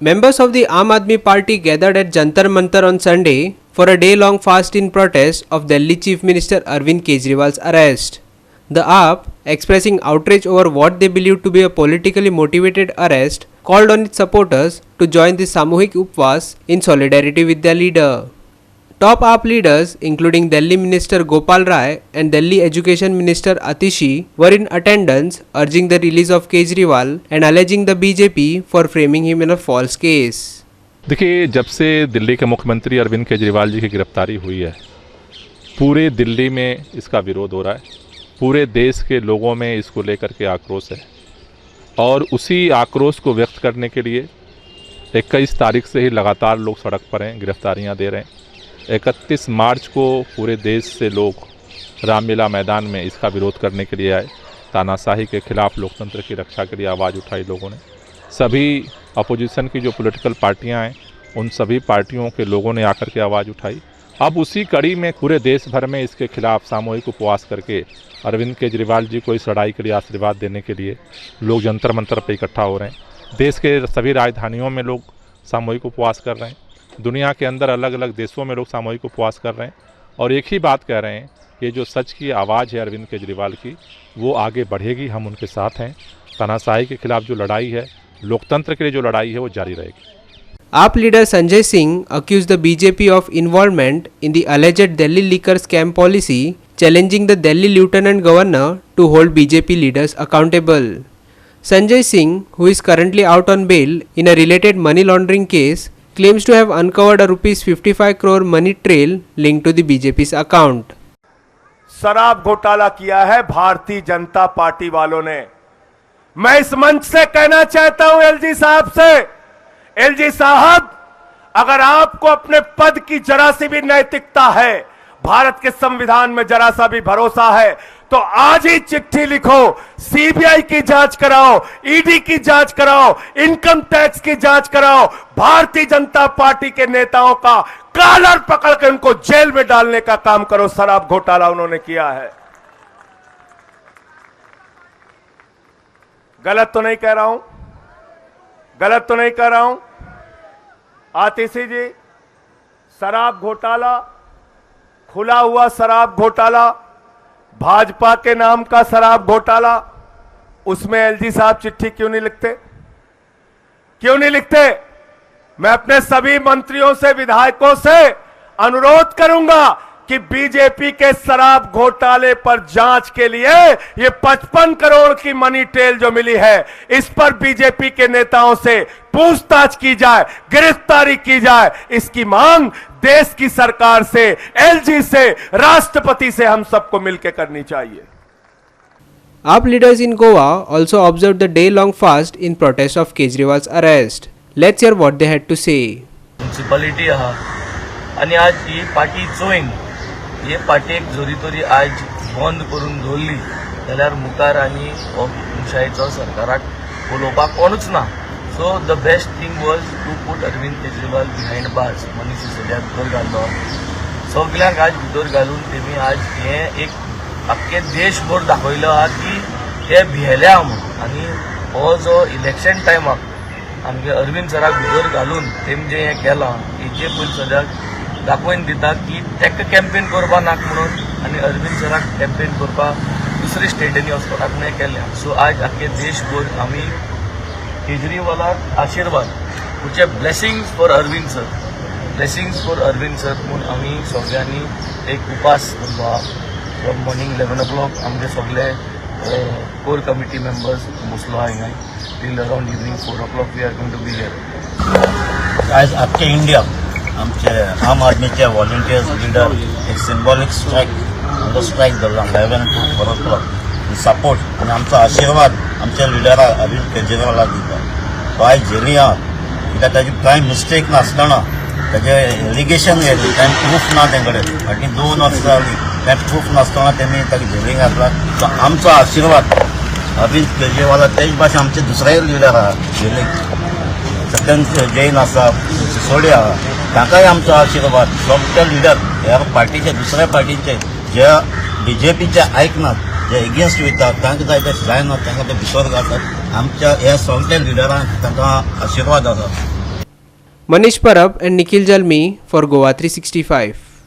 Members of the Aam Aadmi Party gathered at Jantar Mantar on Sunday for a day-long fast in protest of Delhi Chief Minister Arvind Kejriwal's arrest. The AAP, expressing outrage over what they believe to be a politically motivated arrest, called on its supporters to join the Samuhik Upvas in solidarity with their leader. Top AAP leaders, including Delhi Minister Gopal Rai and Delhi Education Minister Atishi, were in attendance, urging the release of Kejriwal and alleging the BJP for framing him in a false case. देखिए, जब से दिल्ली के मुख्यमंत्री अरविंद केजरीवाल जी की गिरफ्तारी हुई है, पूरे दिल्ली में इसका विरोध हो रहा है। पूरे देश के लोगों में इसको लेकर के आक्रोश है और उसी आक्रोश को व्यक्त करने के लिए 21 तारीख से ही लगातार लोग सड़क पर हैं, गिरफ्तारियां दे रहे हैं। 31 मार्च को पूरे देश से लोग रामलीला मैदान में इसका विरोध करने के लिए आए। तानाशाही के खिलाफ लोकतंत्र की रक्षा के लिए आवाज़ उठाई लोगों ने। सभी अपोजिशन की जो पॉलिटिकल पार्टियां हैं, उन सभी पार्टियों के लोगों ने आकर के आवाज़ उठाई। अब उसी कड़ी में पूरे देश भर में इसके खिलाफ सामूहिक उपवास करके अरविंद केजरीवाल जी को इस लड़ाई के लिए आशीर्वाद देने के लिए लोग जंतर मंतर पर इकट्ठा हो रहे हैं। देश के सभी राजधानियों में लोग सामूहिक उपवास कर रहे हैं। दुनिया के अंदर अलग अलग देशों में लोग सामूहिक उपवास कर रहे हैं और एक ही बात कह रहे हैं कि जो सच की आवाज़ है अरविंद केजरीवाल की, वो आगे बढ़ेगी। हम उनके साथ हैं। तानाशाही के खिलाफ जो लड़ाई है, लोकतंत्र के लिए जो लड़ाई है, वो जारी रहेगी। AAP leader Sanjay Singh accused the BJP of involvement in the alleged Delhi liquor scam policy, challenging the Delhi Lieutenant Governor to hold BJP leaders accountable. Sanjay Singh, who is currently out on bail in a related money laundering case, claims to have uncovered a rupees 55 crore money trail linked to the BJP's account. शराब घोटाला किया है Bharatiya Janata party वालों ने। मैं इस मंच से कहना चाहता हूं एलजी साहब से, एलजी साहब, अगर आपको अपने पद की जरा सी भी नैतिकता है, भारत के संविधान में जरा सा भी भरोसा है, तो आज ही चिट्ठी लिखो, सीबीआई की जांच कराओ, ईडी की जांच कराओ, इनकम टैक्स की जांच कराओ, भारतीय जनता पार्टी के नेताओं का कॉलर पकड़ के उनको जेल में डालने का काम करो। शराब घोटाला उन्होंने किया है। गलत तो नहीं कह रहा हूं, गलत तो नहीं कह रहा हूं। आतिशी जी, शराब घोटाला, खुला हुआ शराब घोटाला, भाजपा के नाम का शराब घोटाला, उसमें एलजी साहब चिट्ठी क्यों नहीं लिखते? क्यों नहीं लिखते? मैं अपने सभी मंत्रियों से, विधायकों से अनुरोध करूंगा कि बीजेपी के शराब घोटाले पर जांच के लिए ये 55 करोड़ की मनी ट्रेल जो मिली है, इस पर बीजेपी के नेताओं से पूछताछ की जाए, गिरफ्तारी की जाए। इसकी मांग देश की सरकार से, एलजी से, राष्ट्रपति से हम सबको मिलकर करनी चाहिए। AAP leaders in Goa also observed the day-long fast in protest of Kejriwal's arrest. Let's hear what they had to say. Municipality आहा आणि आज ही पार्टी चोयन, हे पार्टेक जोरी तोरी आज बंद करून दवरली जाल्यार मुखार आनी हो मुशायेचो सरकाराक उलोवपाक कोणूच ना. So the best thing was to put Arvind Kejriwal behind bars. Manish सिसोदियाक भितर घाल्लो, सगल्यांक आज भितर घालून तेमी आज हे एक आख्खे देशभर दाखयलो आहा की ते भियेल्या म्हणून. आनी हो जो इलेक्शन टायमाक आमगे अरविंद सराक भितर घालून तेमी जे हें केलां, हेजे पयलीं सद्याक दाखोवन दिता की तेका कॅम्पेन करपा नाक म्हणून आनी अरविंद सराक कॅम्पेन करपा दुसरे स्टेटींनी वचपाक न्हय केल्या. सो आज आख्खे देशभर आमी केजरीवालाक आशिर्वाद, म्हणजे blessings for Arvind sir, blessings for Arvind sir म्हणून आमी सगळ्यांनी एक उपास दवरलो. फ्रॉम मॉर्निंग 11 o'clock आमचे सगळे कोर कमिटी मेंबर्स बसलो हिंगा till around evening 4 o'clock we are going to be here. आज आख्खे इंडिया आमचे आम आदमीचे व्हॉलंटियर्स लीडर एक सिंबॉलिक स्ट्रायक, आमचो स्ट्रायक धरला 11 to 4 o'clock सपोर्ट आनी आमचो आशिर्वाद आमच्या लिडराक अरविंद केजरीवालाक दिता. तो आयज जेली आहा कित्याक ताजी कांय मिस्टेक नासतना ताजे एलिगेशन येयली, कांय प्रूफ ना तें कडेन. फाटीं 2 वर्सां जालीं कांय प्रूफ नासतना तेमी ताका जेलीन घातला. सो आमचो आशिर्वाद अरविंद केजरीवालाक तेच भाशेन आमचे दुसरे लिडर आहा जेलीक, सत्येंद्र जैन आसा, सिसोडिया आहा, ताकाय आमचो आशिर्वाद. सगळे लिडर ह्या पार्टीचे, दुसऱ्या पार्टीचे जे बीजेपीचे आयकनात, जे एगेन्स्ट वयतात, तांकां जाय ते जायना, तांकां ते भितर घालतात. आमच्या ह्या सगळ्या लिडरांक तांकां आशिर्वाद आसा. Manish Parab and Nikhil Jalmi for Goa 365.